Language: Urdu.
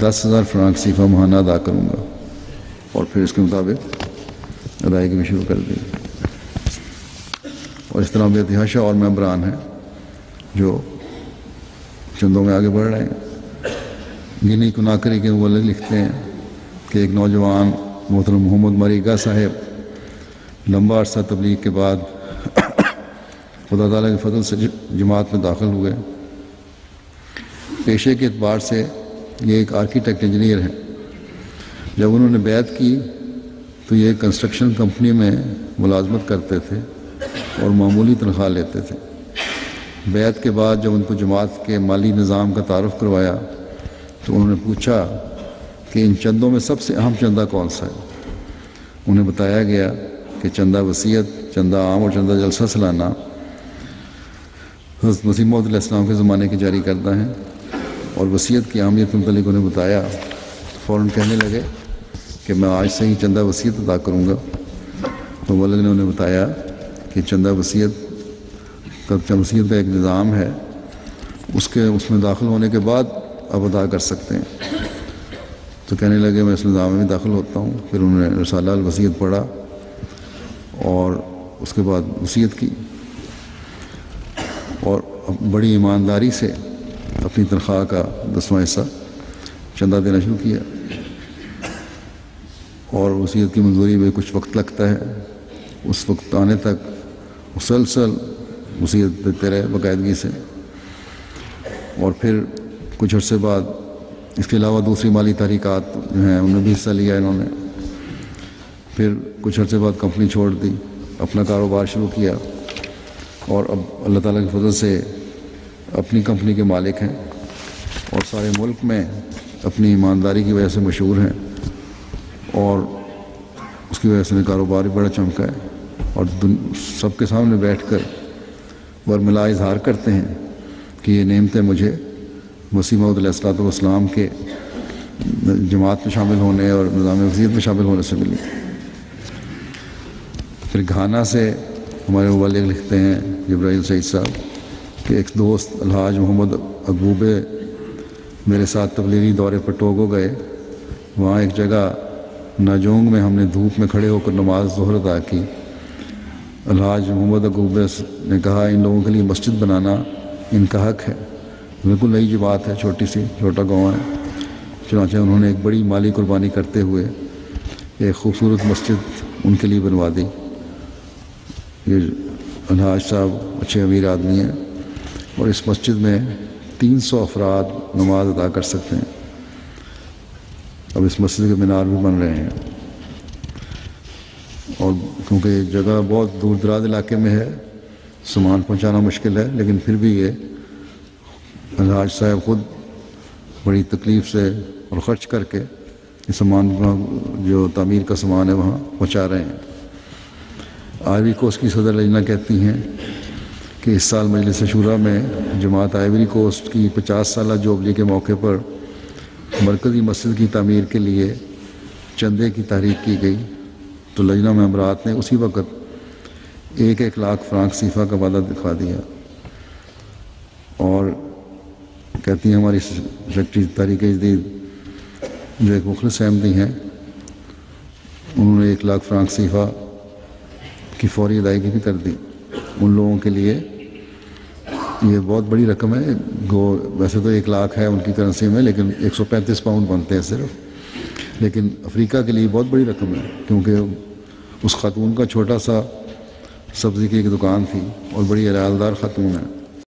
10,000 فرانک صیفہ ماہانہ ادا کروں گا، اور پھر اس کے مطابق ادائیگی بھی شروع کر دی۔ اور اس طرح بے تحاشا اور ممبران ہیں جو چندوں میں آگے بڑھ رہے ہیں۔ گنی کناکری کے مبلغ لکھتے ہیں کہ ایک نوجوان محترم محمد مریگا صاحب لمبا عرصہ تبلیغ کے بعد خدا تعالیٰ کے فضل سے جماعت میں داخل ہوئے۔ پیشے کے اعتبار سے یہ ایک آرکیٹیکٹ انجینئر ہیں۔ جب انہوں نے بیعت کی تو یہ کنسٹرکشن کمپنی میں ملازمت کرتے تھے اور معمولی تنخواہ لیتے تھے۔ بیعت کے بعد جب ان کو جماعت کے مالی نظام کا تعارف کروایا تو انہوں نے پوچھا کہ ان چندوں میں سب سے اہم چندہ کون سا ہے؟ انہیں بتایا گیا کہ چندہ وصیت، چندہ عام اور چندہ جلسہ سالانہ حضرت مسیح موعود علیہ السلام کے زمانے کے جاری کردہ ہیں۔ اور وصیت کی اہمیت کے متعلق انہیں بتایا تو فوراً کہنے لگے کہ میں آج سے ہی چندہ وصیت ادا کروں گا۔ تو مبلغ نے انہیں بتایا کہ چندہ وصیت کا ایک نظام ہے، اس میں داخل ہونے کے بعد اب ادا کر سکتے ہیں۔ تو کہنے لگے میں اس نظام میں بھی داخل ہوتا ہوں۔ پھر انہوں نے رسالہ الوصیت پڑھا اور اس کے بعد وصیت کی، اور بڑی ایمانداری سے اپنی تنخواہ کا 10واں حصہ چندہ دینا شروع کیا۔ اور وصیت کی منظوری میں کچھ وقت لگتا ہے، اس وقت آنے تک مسلسل وصیت دیتے رہے باقاعدگی سے۔ اور پھر کچھ عرصے بعد اس کے علاوہ دوسری مالی تحریکات جو ہیں ان میں بھی حصہ لیا انہوں نے۔ پھر کچھ عرصے بعد کمپنی چھوڑ دی، اپنا کاروبار شروع کیا، اور اب اللہ تعالیٰ کے فضل سے اپنی کمپنی کے مالک ہیں اور سارے ملک میں اپنی ایمانداری کی وجہ سے مشہور ہیں، اور اس کی وجہ سے کاروبار بھی بڑا چمکا ہے، اور سب کے سامنے بیٹھ کر برملا اظہار کرتے ہیں کہ یہ نعمتیں مجھے مسیح موعود علیہ السلام کے جماعت میں شامل ہونے اور نظام وصیت میں شامل ہونے سے ملی۔ پھر گھانا سے ہمارے مبلغ لکھتے ہیں جبرائیل سعید صاحب کہ ایک دوست الحاج محمد اقبوبے میرے ساتھ تبلیغی دورے پر ٹوگو گئے۔ وہاں ایک جگہ ناجونگ میں ہم نے دھوپ میں کھڑے ہو کر نماز ظہر ادا کی۔ الحاج محمد اقبوبے نے کہا ان لوگوں کے لیے مسجد بنانا ان کا حق ہے، بالکل نئی جماعت ہے، چھوٹا گاؤں ہے۔ چنانچہ انہوں نے ایک بڑی مالی قربانی کرتے ہوئے ایک خوبصورت مسجد ان کے لیے بنوا دی۔ یہ الحاج صاحب اچھے امیر آدمی ہیں، اور اس مسجد میں 300 افراد نماز ادا کر سکتے ہیں۔ اب اس مسجد کے مینار بھی بن رہے ہیں، اور کیونکہ یہ جگہ بہت دور دراز علاقے میں ہے، سامان پہنچانا مشکل ہے، لیکن پھر بھی یہ الحاج صاحب خود بڑی تکلیف سے اور خرچ کر کے یہ سامان جو تعمیر کا سامان ہے وہاں پہنچا رہے ہیں۔ آئیوری کوسٹ کی صدر لجنہ کہتی ہیں کہ اس سال مجلس شورا میں جماعت آئیوری کوسٹ کی 50 سالہ جوبلی کے موقع پر مرکزی مسجد کی تعمیر کے لیے چندے کی تحریک کی گئی، تو لجنہ ممبرات نے اسی وقت 1 لاکھ فرانک صیفہ کا وعدہ دکھا دیا۔ اور کہتی ہیں ہماری سیکرٹری تحریک جدید جو ایک مخلص احمدی ہیں، انہوں نے 1 لاکھ فرانک صیفہ کی فوری ادائیگی بھی کر دی۔ ان لوگوں کے لیے یہ بہت بڑی رقم ہے، ویسے تو 1 لاکھ ہے ان کی کرنسی میں، لیکن 135 پاؤنڈ بنتے ہیں صرف، لیکن افریقہ کے لیے بہت بڑی رقم ہے، کیونکہ اس خاتون کا چھوٹا سا سبزی کی ایک دکان تھی اور بڑی عیالدار خاتون ہے۔